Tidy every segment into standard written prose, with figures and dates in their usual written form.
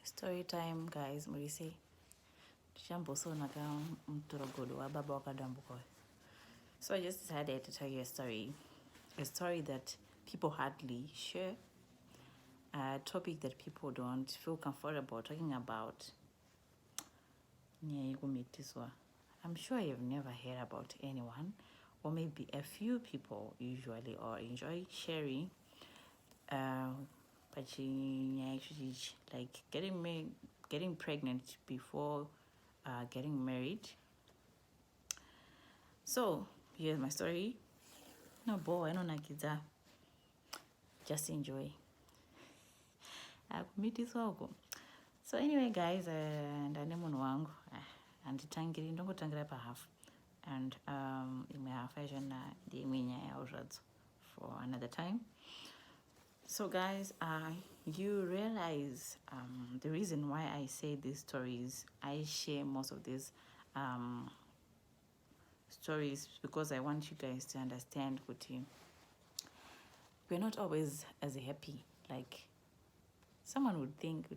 Story time, guys. Murise. So I just decided to tell you a story that people hardly share, a topic that people don't feel comfortable talking about. Kumitiswa. I'm sure you've never heard about anyone, or maybe a few people usually, or enjoy sharing. But like getting pregnant before getting married. So here's my story. No boy, I don't like it. Just enjoy. Kumitiswa. So anyway, guys, ndane munhu wangu handitangiri ndongotangira pahafu and imwe hafu yachona ndiimwe nyaya yawo zvadzo for another time. So guys, you realize the reason why I say these stories, I share most of these stories because I want you guys to understand we're not always as happy. Like someone would think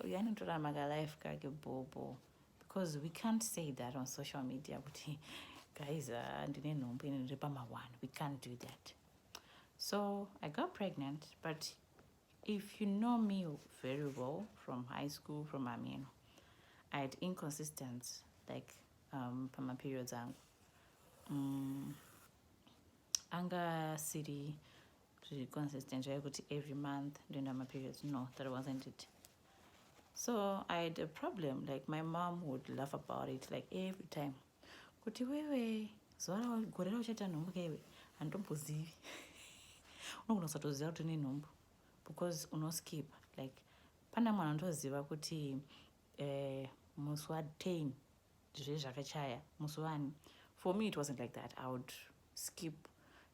life bobo, because we can't say that on social media. Guys, we can't do that. So I got pregnant, but if you know me very well from high school, I had inconsistent, like my periods anga city consistent every month during my periods. No, that wasn't it. So I had a problem. Like my mom would laugh about it like every time. Kuti wewe zuva gore rauchaita nhumbu kaiwe handombozivi unogona kusatoziva kuti une nhumbu because unoskip. Like pana mwana ndoziva kuti musi wa10 zve zvakachaya musi wani. For me it wasn't like that. I would skip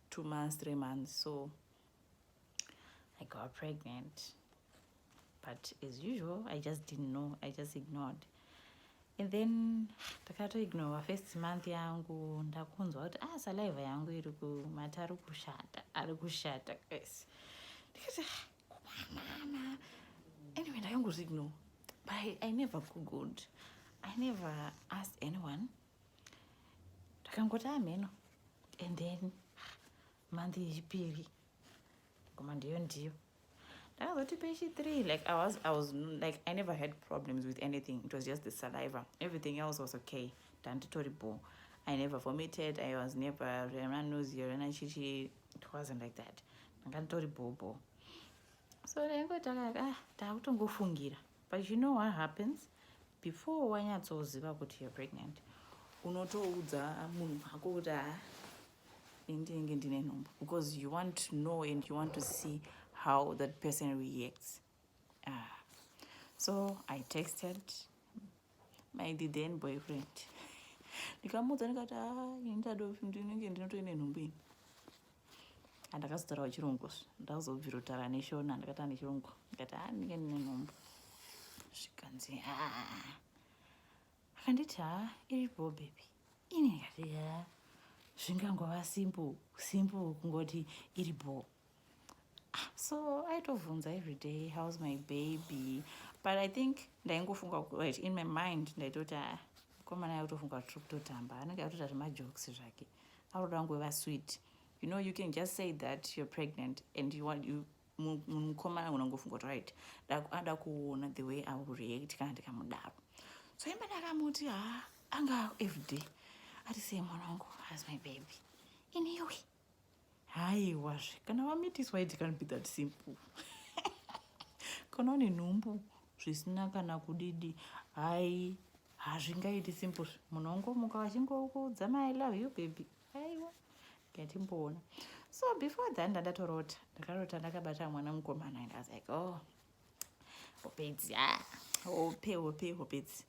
2 months, 3 months. So I got pregnant, but as usual I just didn't know. I just ignored. And then takatoignore first month yangu ndakunzwa kuti saliva yangu iri kumata ari kushata guys. Ndikati mama. Anyway, ndakangozviignore. But I never googled. I never asked anyone. Ndakangoti ameno. And then month yechipiri ngoma ndiyo ndakazoti pechi 3. Like I was like, I never had problems with anything. It was just the saliva. Everything else was okay. Danditoribo. I never vomited. I was never nausea, chichi. It wasn't like that. Danditoribo. So ndakutongofungira. But you know what happens? Before wanyatsoziva kuti you're pregnant, unotoudza munhu wako kuti ndinenge ndine nhumbu, because you want to know and you want to see how that person reacts. So I texted my then boyfriend. Ndikamudza ndikati ndinenge ndinotoine nhumbu ini. Andakazitaura chirungu. Ndakazobvira kutaura neshona. Ndakati nechirungu. Ndikati ndinenge ndine nhumbu. Zvikanzi akanditi iripo baby. Ini ndikati zvingangova simple kungoti iripo. So I tovhunza every day, how's my baby? But I think ndaingofunga in my mind ndaitoti komana yakutofunga kuti kutotamba anenge atoita zvemajokes zvake aroda ngova sweet. You know, you can just say that you're pregnant and you mukomana unangofunga kuti right, ada kuona the way I will react kana ndikamudaro. So imba ndakamuti anga everyday ati sei mwanangu, how's my baby? Iniwe haiwazve kana wamitiswa it can't be that simple. Kana une nhumbu zvisina kana kudidi hazvingaiti simple. Munhu wangomuka vachingokuudza I love you baby. Aiwa ngatimboona. So before that ndakarota ndakabata mwana mukomana and I was like, hopedzi hopedzi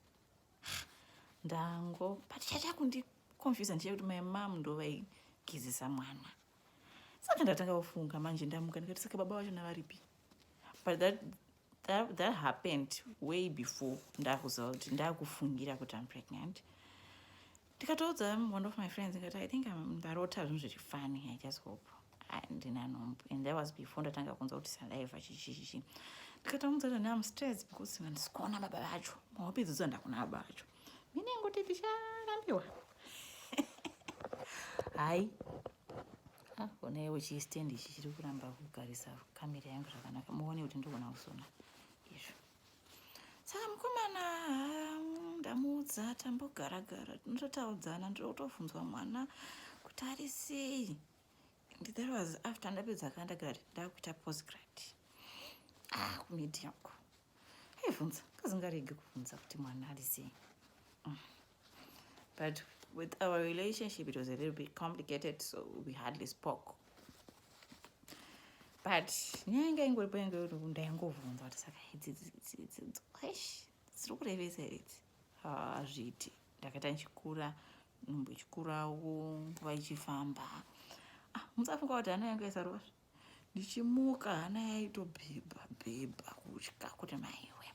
ndango. But chachakundiconfuse ndechekuti my mom ndovaigezesa mwana. Saka ndatanga kufunga manje ndamuka ndikati saka baba vacho navaripi. But that happened way before ndakuziva kuti ndakufungira kuti I'm pregnant. Ndikatoudza one of my friends ndikati I think ndarota zvinhu zvechifani. I just hope ndina nhumbu. And that was before ndatanga kunzwa kuti saliva chichichichi. ndikatamudza kuti I'm stressed because ndisi kuona baba vacho mawapedzisa ndakuna baba vacho mine ngoti ticharambiwa hai onaiwo chistendi ichi chiri kuramba kugarisa kamera yangu zvakanaka muone kuti ndogona kusona izvo. Saka mukomana ndamuudza tambogara-gara tinototaudzana ndotobvunzwa mwana kuti ari sei. And that was after ndapedza undergrad ndakuita postgrad kumiti yangu aibvunza kazingarege kubvunza kuti mwana ari sei. But with our relationship it was a little bit complicated, so we hardly spoke. But nyanga ingoripo yangu ndaingovhunza kuti saka idzidzo dziri kurevesa idzi hazviti ndakaita ndichikura nhumbu ichikurawo nguva ichifamba musafunga kuti hana yangu yaisarova ndichimuka hana yaitobhebha kutya kuti maiwe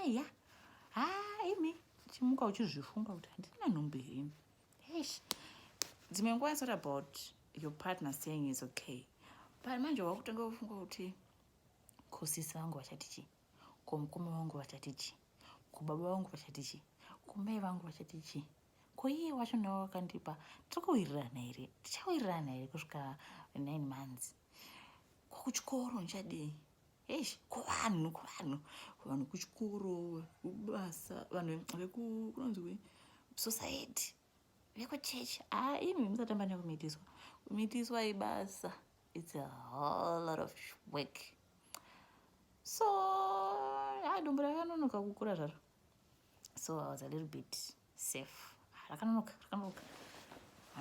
aya imi chimuka uchizvifunga kuti handina nhumbu himi. Dzimwe nguva it's not about your partner saying is okay, but manje wakutanga kufunga kuti kusisi vangu vachati chi, kumukoma vangu vachati chi, kubaba vangu vachati chi, kumai vangu vachati chi, kuiye wacho nawo wakandipa tikuwirirana here tichawirirana here kusvika 9 months. Kuchikoro ndichadii kuvanhu kuchikoro kubasa vanhu kunonzi society vekuchechi imi musatamba nekumitiswa. Kumitiswa ibasa, it's a whole lot of work. So dumbu rakanonoka kukura zvaro, so I was a little bit safe. Rakanonoka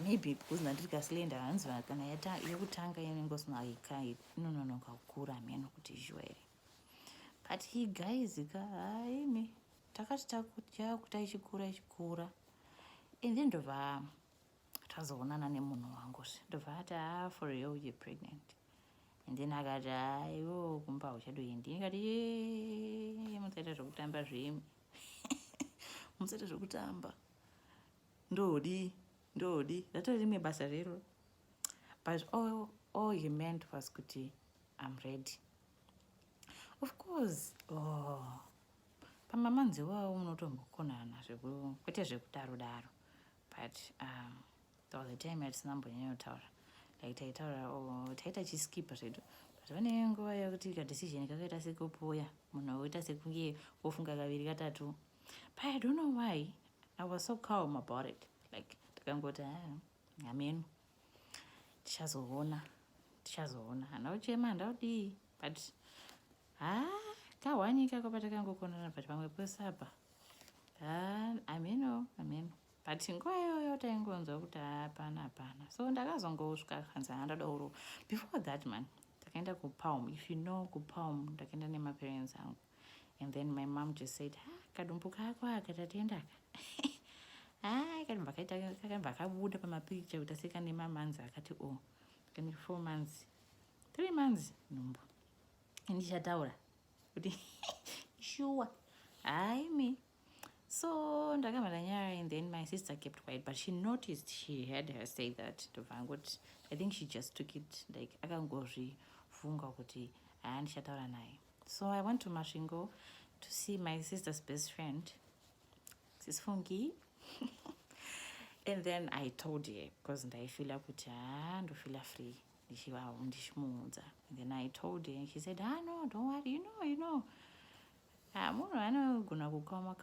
maybe because ndandiri kaslender hanzi kana yekutanga inengosina inononoka kukura meno kuti zviwere. But he guys imi takati takuta ichikura and then ndobva tazoonana nemunhu wangu ndobva ati for real you're pregnant. And then akati aiwo kumba uchadoendi. Ndikati musaita zvekutamba zvemi musaita zvekutamba ndodi ratori rimwe basa rero. But all he meant was kuti I'm ready. Of course pamamanzi wawo munotombokonana kwete zvekudaro. But there was a time yatisina mbonyanyotaura, like taita chiskipa zvedu, but vane nguva yokuti kadecision kakaita sekupoya munhu woita sekunge wofunga kaviri katatu. But I don't know why I was so calm about it. Like takangoti amenu tichazoona handauchema handaudii. But kahwanyika kwapa takangokonana but pamwe posapa ameno. But nguva iyoyo taingonzwa kuti hapana. So ndakazongosvika kanzi handadauro. Before that man takaenda kupalm. If you know kupalm ndakaenda nemaparents angu. And then my mom just said kadumbu kako akatatiendaka kakabva kabuda pamapicha kuti aseka nemamanzi akati kane 4 months 3 months nhumbu ndichataura kuti sure me. So ndakamhara nyaya and then my sister kept quiet, but she noticed, she heard her say that to Vangot. I think she just took it like akangozvifunga kuti ndichataura naye. So I went to Masvingo to see my sister's best friend, Sis Fungi. And then I told her because ndaifila kuti ndofila free ndichimuudza. And then I told her and she said no, don't worry, you know munhu anogona kukauma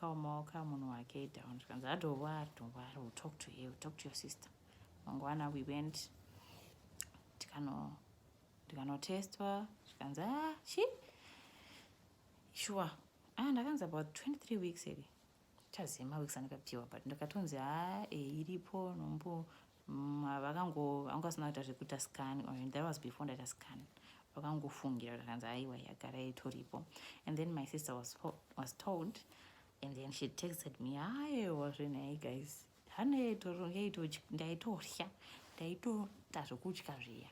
munhu wake down. Tikanzi don't worry, we'll talk to her, we'll talk to your sister. Mangwana we went tikanotestwa tikanzi sure ndakanzi about 23 weeks here chazima weeks andikaptiwa, but ndakatonzi iripo nhumbu vangasina kuita zvekuita scan, or that was before ndaita scan. Vakangofungira vakanzi aiwa yagara itoripo. And then my sister was told, and then she texted me was really guys ndaitorya ndaitota zvokutya zviya.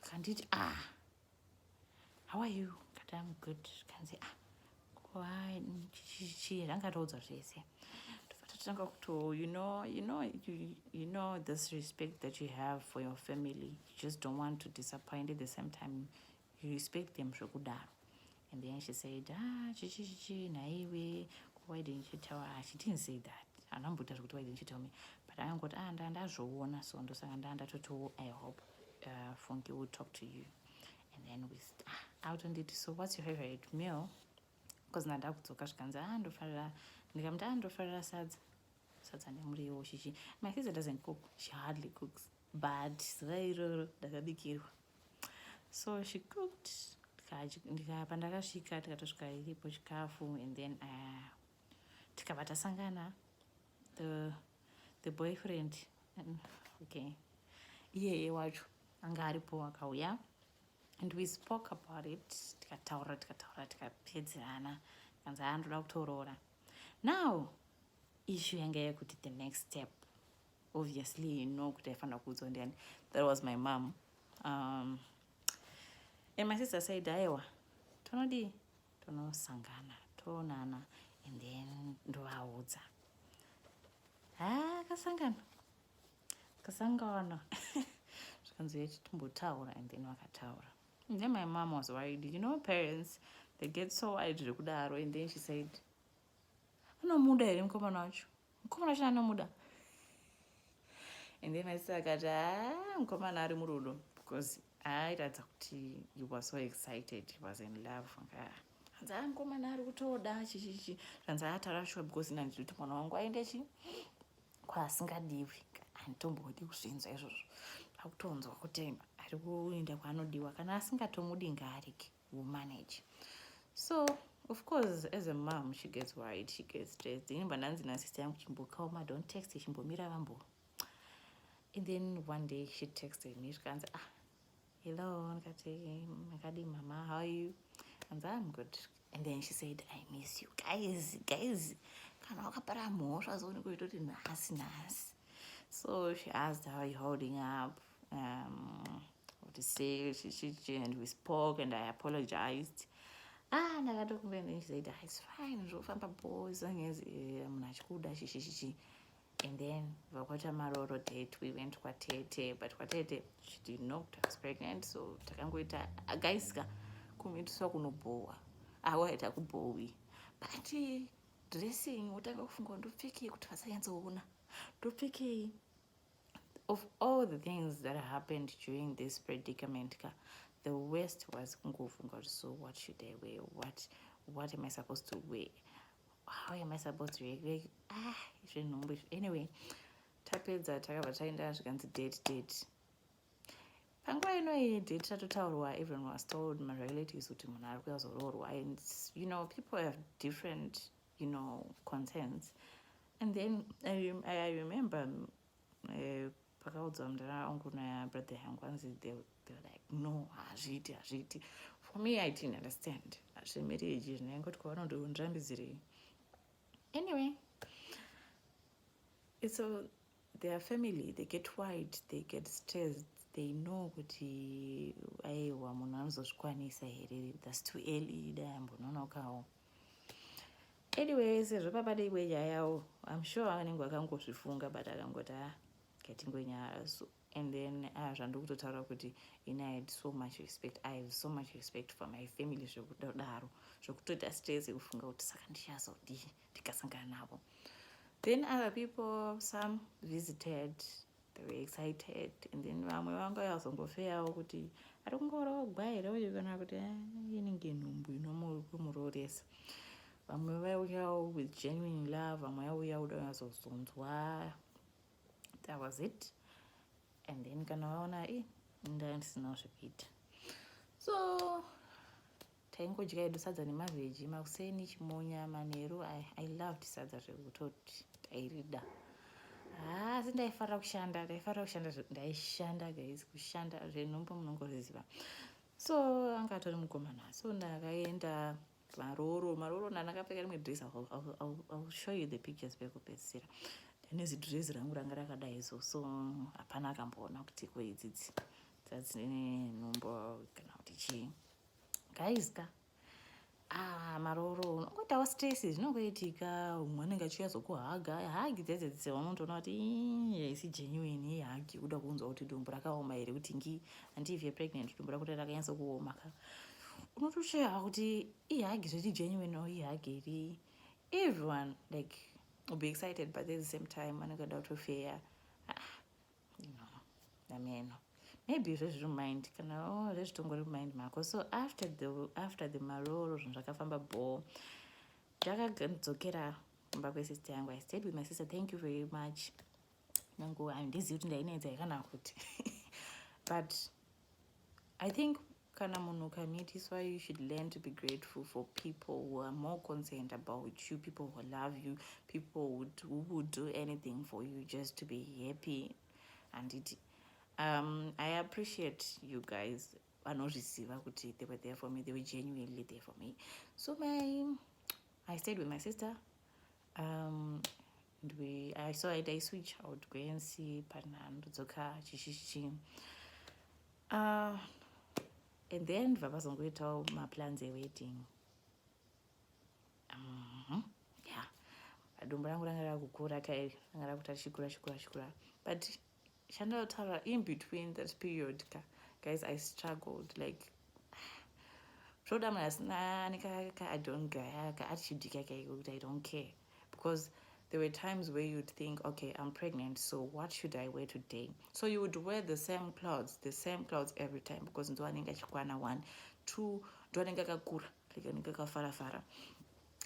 Kanditi how are you? Kati I'm good. Kanzi zvangataudza zvese. Totanga kuti you know this respect that you have for your family. You just don't want to disappoint. At the same time you respect them zvekudaro. And then she said, chichi naiwe, why didn't you tell her? She didn't say that. Anambuta kuti why didn't you tell me? But I got ndazvoona, so ndosaka ndatoto. I hope Funky will talk to you. And then we out on it. So what's your favorite meal? Because nada kudzoka zvikanzi ndofarira ndikamuti ndofarira sadza nemuriwo chichi. My sister doesn't cook. She hardly cooks. But zuva iroro ndakabikirwa. So she cooked. Pandakasvika tikatosvika iripo chikafu, and then tikabva tasangana the boyfriend, okay, iyeye wacho anga aripo akauya, and we spoke about it. Tikataura tikapedzerana, kanzi ndoda kutorora. Now issue yanga yekuti the next step, obviously you know kuti aifanira kuudzwa ndiani. That was my mom. And my sister said, aiwa tonosangana toonana, and then ndovaudza. Kasangana zvikanzi chitombotaura, and then vakataura. And then my mom was worried. You know, parents, they get so worried zvekudaro. And then she said, anomuda here mukomana wacho? Mukomana wacho anomuda? And then my sister akati mukomana ari murudo, because airatidza kuti he was so excited, he was in love. Hanzi mukomana ari kutoda chichichi. Hanzi ataura sure, because inandiri kuti mwana wangu aende kwaasingadiwi. Handitombodi kuzvinzwa izvozvo. Akutonzwa kuti ari kuenda kwaanodiwa. Kana asingatomudi ngaareke, will manage. So of course, as a mom, she gets worried, she gets stressed. Inimba nanzi na sister yangu chimbokaoma, don't text, chimbomira vambo. And then one day she texted me, zvikanzi hello, ndikati mama, how are you? And I'm good. And then she said, I miss you. Guys, kana wakapara mhosva zoni kuitoti nhasi. So she asked, how are you holding up? What to say, and we spoke, and I apologized. And then she said, it's fine, zvofamba boys, munhu achikuda chichichichi. And then vakwata maroro date, we went kwatete, but kwatete, she didn't know I was pregnant, so takangoita guys kumitiswa kunobowa awaita kubowi, but dressing utanga kufunga ndopfekei kuti vasanyatsoona ndopfekei. Of all the things that happened during this predicament, the worst was kungofunga, so what should I wear, what am I supposed to wear, how am I supposed to react? Anyway, tapedza takabva taenda zvikanzi date. Panguva inoyi date tatotaurwa, everyone was told, my relatives kuti munhu ari kuyazororwa, and you know, people have different, you know, concerns. And then I remember pakaudzwa mudara wangu nabrother yangu anzi they were like, no, hazviti. For me, I didn't understand. Zvemarriage zvinangoti kwavanondirambidzirei. Anyway, so their family, they get worried, they get stressed, they know kuti aiwa munhu anozozvikwanisa here, that's too early, dayambononokawo. Anyway, sezvo pabada iwe yayawo, I'm sure anenge akangozvifunga, but akangoti katingoinyara. So, and then zvandikutotaura kuti I had so much respect. I have so much respect for my family zvekudaro, zvekutoita stress kufunga kuti saka ndichazodii ndikasangana navo. Then other people, some visited, they were excited, and then vamwe vanga yazongofeyawo kuti ari kungorogwa here uyu kana kuti inenge nhumbu inomuroresa. Vamwe vauyawo with genuine love, vamwe vauya kuda kuzozonzwa. That was it. And then kana vaona ndandisina zvekuita. So taingodya edu sadza nemavheji, makuseni, chimonya, manheru. I loved sadza zvekutoti tairida. Asi ndaifarira kushanda guys, kushanda zvenhumbu munongoriziva. So anga atori mukomana, so ndakaenda maroro ndakapfeka rimwe dress. I'll show you the pictures pekupedzisira. Nezidress rangu ranga rakadai so hapana akamboona kuti koidzidzi dzadzine nhumbu kana kuti chii. Guys, maroro unongoitawo stress zvinongoitika. Umwe anenge achiuya zokuhaga hagi dzedzedzese unotoona kuti haisi genuine ihagi kuda kunzwa kuti dumbu rakaoma here, kuti handi if you're pregnant dumbu rako rakanyatsa kuoma ka unotoshaya kuti ihagi zviri genuine or ihagi here. Everyone like will be excited, but at the same time anenge ada kutofeya nameno maybe zvezviri mind kana zvezvitongori mind mako. So after the maroro zvinhu zvakafamba bho, ndakadzokera kumba kwesister yangu. I stayed with my sister. Thank you very much. Nangu handizivi kuti ndainedza yakanaka kuti but I think kana munhu ukamitiswa, you should learn to be grateful for people who are more concerned about you, people who love you, people who would do anything for you just to be happy. And I appreciate you guys. Vanozviziva kuti they were there for me, they were genuinely there for me. So I stayed with my sister. I saw it. I switch. I would go and see Panandzoka Chichichi. And then vakazongoitawo maplans ewedding. Yeah, dumbu rangu ranga rakukura kai, ranga rakuta chikura. But chandautaura in between that period, guys, I struggled like I don't care, I don't care, because there were times where you'd think, okay, I'm pregnant, so what should I wear today? So you would wear the same clothes every time, because ndo anenge achikwana 1 2 ndo anenge akakura like anenge akafarafara.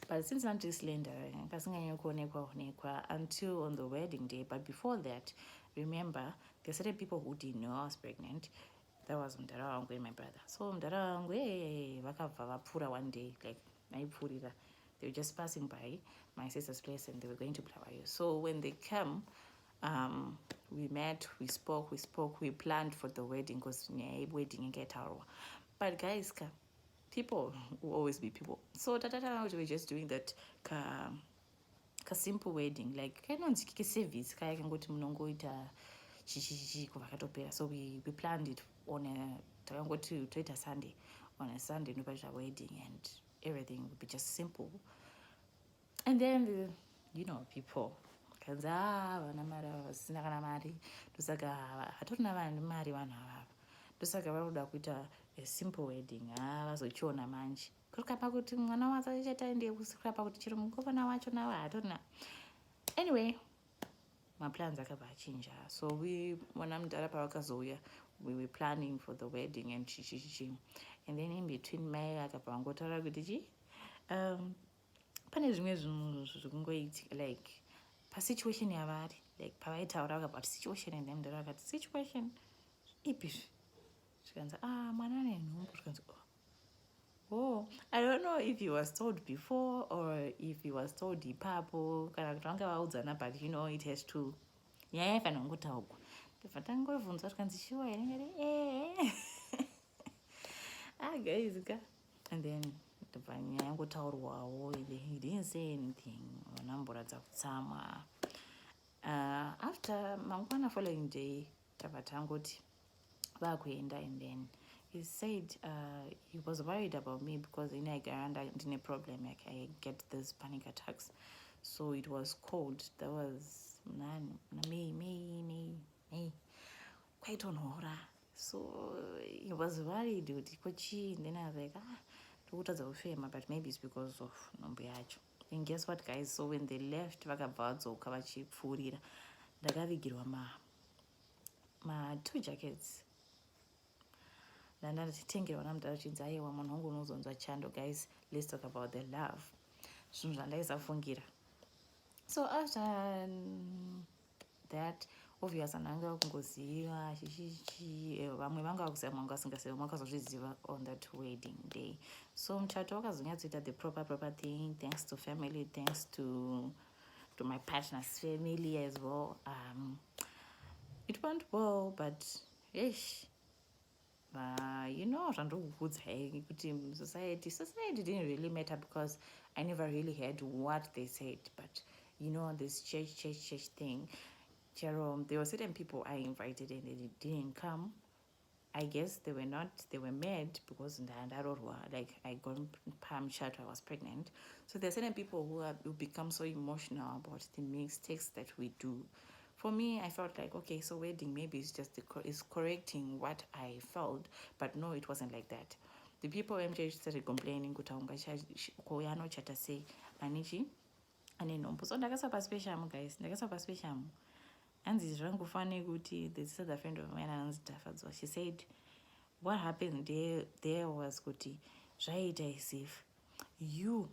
But since I'm just slender, kasinganyanya kuonekwa until on the wedding day. But before that, remember, there are certain people who didn't know I was pregnant. That was mdara wangu and my brother. So mdara wangu vakabva vapfuura one day, like naipfuurira. They were just passing by my sister's place and they were going to Bulawayo. So when they came, we met, we spoke, we planned for the wedding because wedding in Getaroa. But guys, people will always be people. So we were just doing that simple wedding, like kanonzi service kaya kangoti munongoita chichichi kuvakatopera. So we planned it on a toita Sunday. On a Sunday, nobody wedding and everything would be just simple. And then people kanza vana mari vasina kana mari, ndosaka hatorina mari vanhu avava, ndosaka varoda kuita a simple wedding. Vazochiona manje kurikapa kuti mwana wacho achataende kusvikira pakuti chero mukomana wacho nawo hatorina. Anyway, maplans akabva achinja. So mwana mudhara pavakazouya, we were planning for the wedding and chichichi. And then in between mai akabva angotaura kuti pane zvimwe zvinhu zvikungoitika like pasituation yavari, like pavaitaura vakabva situation, and then mudhara akati situation ipi zvikanzi mwana nenhumbu, zvikanzi I don't know if he was told before or if he was told ipapo kana kuti vanga vaudzana, but it has to nyaya yaifana kungotaurwa. Ndobva tangobvunzwa zvikanzi shuwa here, ndingati guys ka. And then ndobva nyaya yangotaurwawo, he didn't say anything, vanamboratidza kutsamwa. After mangwana following day tabva tangoti vakuenda, and then he said he was worried about me because I didn't problem, like I get these panic attacks. So it was cold. That was May, quite on horror. So he was worried with Kochi. Then I was like, but maybe it's because of Nombiacho. And guess what, guys? So when they left, vakabvadzo kavachipfuurira, ndakavigirwa ma 2 jackets. Ndandatitengerwa namudhara chinzi aiwa munhu wangu unozonzwa chando. Guys, let's talk about the love. Zvinhu zvandaisafungira. So after that, obviously ndanga kungoziva chichichi, vamwe vanga vakuziva, vamwe vasingaziva, makazozviziva on that wedding day. So muchato wakazonyatsoita the proper thing, thanks to family, thanks to my partner's family as well. It went well, but zvandokudza kuti society didn't really matter, because I never really heard what they said. But this church thing, there were certain people I invited and they didn't come. I guess they were mad because like I got palm shot, I was pregnant. So there are certain people who become so emotional about the mistakes that we do. For me, I felt like, okay, so wedding maybe it's just is correcting what I felt, but no, it wasn't like that. The people MJ started complaining kuti koya anochata sei anichi ane nhombo. So ndakasa paspeciamu guys, ndakasa paspeciamu. Hanzi zvangofane kuti this other friend of mine anonzi Tafadzwa, she said what happened there was kuti zvaita as if you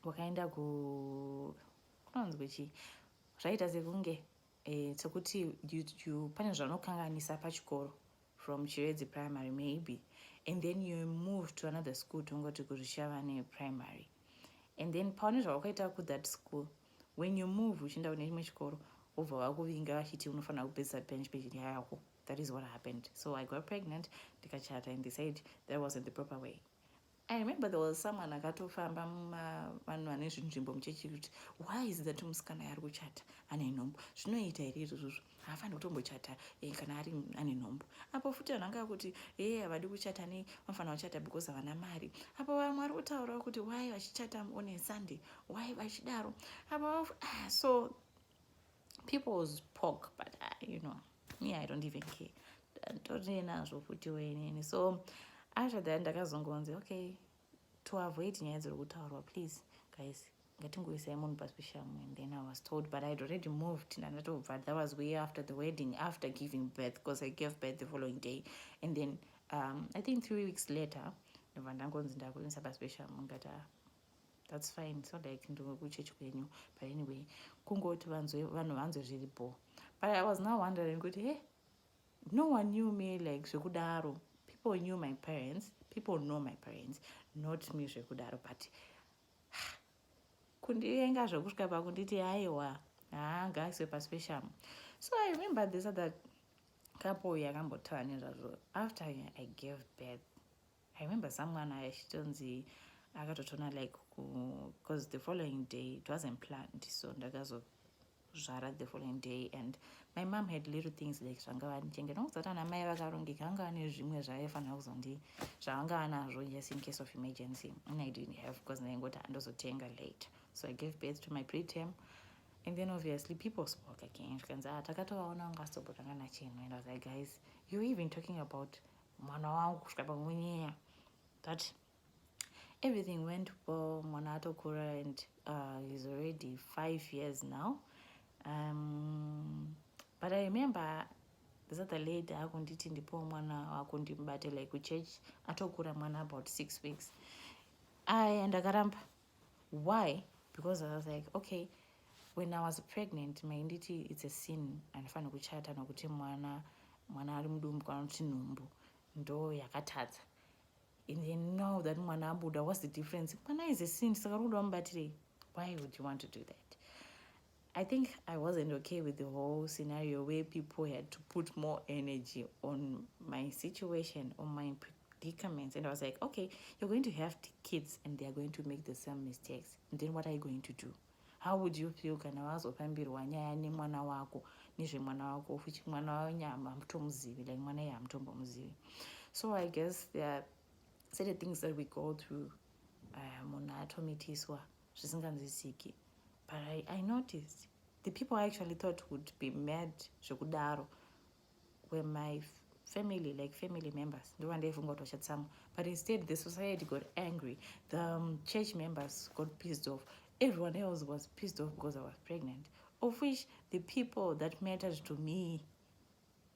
wakaenda kunonzwe chii, zvaita sekunge sekuti pane zvanokanganisa pachikoro from Chiredzi primary maybe, and then you move to another school tongoti kurishavha primary, and then paune zvawakaita that school, when you move uchienda kune chimwe chikoro obva vakuvinga vachiti unofanira kupedzisa bench page yako. That is what happened. So I got pregnant, ndikachata, and they said that wasn't the proper way. I remember there was someone akatofamba vanhu vane zvinzvimbo muchechi kuti why is that musikana ari kuchata ane nhombo, zvinoita here izvozvo, haafaniri kutombochata kana ari ane nhombo. Apo futi vanhu anga kuti havadi kuchata nei, vanofanira kuchata because havana mari. Apo vamwe vari kutaura kuti why vachichata on a Sunday, why vachidaro. Apo so people spoke, but me, I don't even care. So after that ndakazongonzi, okay, to avoid nyaya dziri kutaurwa, please guys ngatingoisai munhu paspeciamu. And then I was told, but I'd already moved, but that was way after the wedding, after giving birth, because I gave birth the following day. And then I think 3 weeks later ndobva ndangonzi ndakuisa paspeciamu. Ngati that's fine, so like ndokuchechi kwenyu, but anyway kungoti vanhu vanzwe zviripo. But I was now wondering kuti no one knew me like zvekudaro. People knew my parents, people know my parents, not me zvekudaro, but kundienga zvokusvika pakunditi haiwa ngaiswe paspeciamu. So I remember this other couple yakambotara nezvazvo after I gave birth. I remember someone achitonzi akatotona like because the following day it wasn't planned, so ndakazozvara the following day, and my mom had little things like zvanga vanichengeta nokuzati ana mai vakarongeka anga vane zvimwe zvaifanira kuzondi zvavanga vanazvo just in case of emergency, and I didn't have because ndaingoti handozotenga late. So I gave birth to my preterm, and then obviously people spoke again. Zvikanzi takatovaona ungasobotanga nacheno, and I was like, guys, you're even talking about mwana wangu kusvika pamunyeya. But everything went well. Mwana atokura, and he's already 5 years now. But I remember this other lady akunditi ndipo mwana wako ndimubate like kuchurch, atokura mwana about 6 weeks. And ndakaramba. Why? Because I was like, okay, when I was pregnant, mainditi it's a sin anofanira kuchata nokuti mwana ari mudumbu kana kuti nhumbu ndo yakatadza. And then now that mwana abuda, what's the difference? Mwana is a sin, saka uri kuda mubatirei? Why would you want to do that? I think I wasn't okay with the whole scenario where people had to put more energy on my situation, on my predicaments. And I was like, okay, you're going to have kids and they're going to make the same mistakes. And then what are you going to do? How would you feel kana wazopambirwa nyaya nemwana wako nezvemwana wako fuchi mwana wanyama hamutomuzivi, like mwana hamutombomuzivi. So I guess there are certain things that we go through munhu atomitiswa zvisinganzwisiki. But I noticed the people I actually thought would be mad zvekudaro were my family, like family members. But instead the society got angry. The church members got pissed off. Everyone else was pissed off because I was pregnant, of which the people that mattered to me,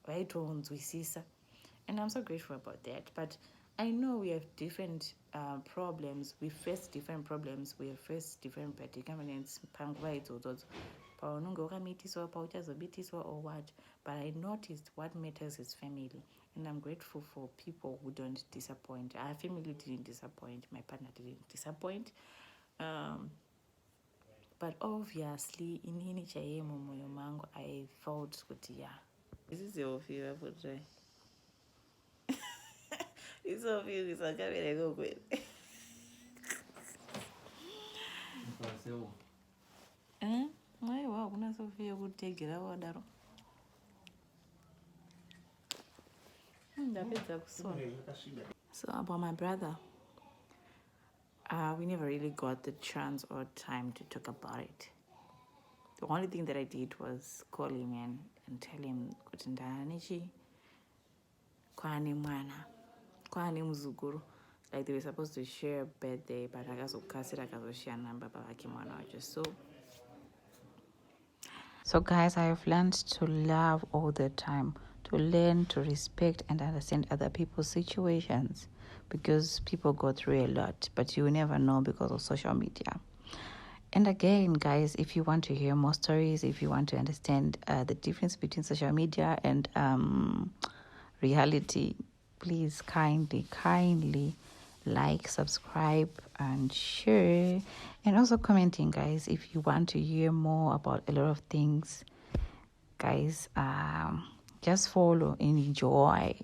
right, and I'm so grateful about that. But I know we have different problems. We face different problems. We face different predicaments. Or what? But I noticed what matters is family. And I'm grateful for people who don't disappoint. Our family didn't disappoint. My partner didn't disappoint. But obviously, in I felt good, yeah. This is your favorite, right? It's obvious, I can't really go with it. Aiwa kuna Sofia kutegera wadaro. So about my brother, we never really got the chance or time to talk about it. The only thing that I did was call him and tell him kuti ndanichi kwaane mwana kwaane muzukuru. Like they were supposed to share a birthday, but akazokasira akazoshare nababa vake mwana wacho. So guys, I have learned to love all the time, to learn to respect and understand other people's situations, because people go through a lot, but you never know because of social media. And again, guys, if you want to hear more stories, if you want to understand the difference between social media and reality, please kindly like, subscribe, and share. And also commenting, guys, if you want to hear more about a lot of things, guys. Just follow and enjoy.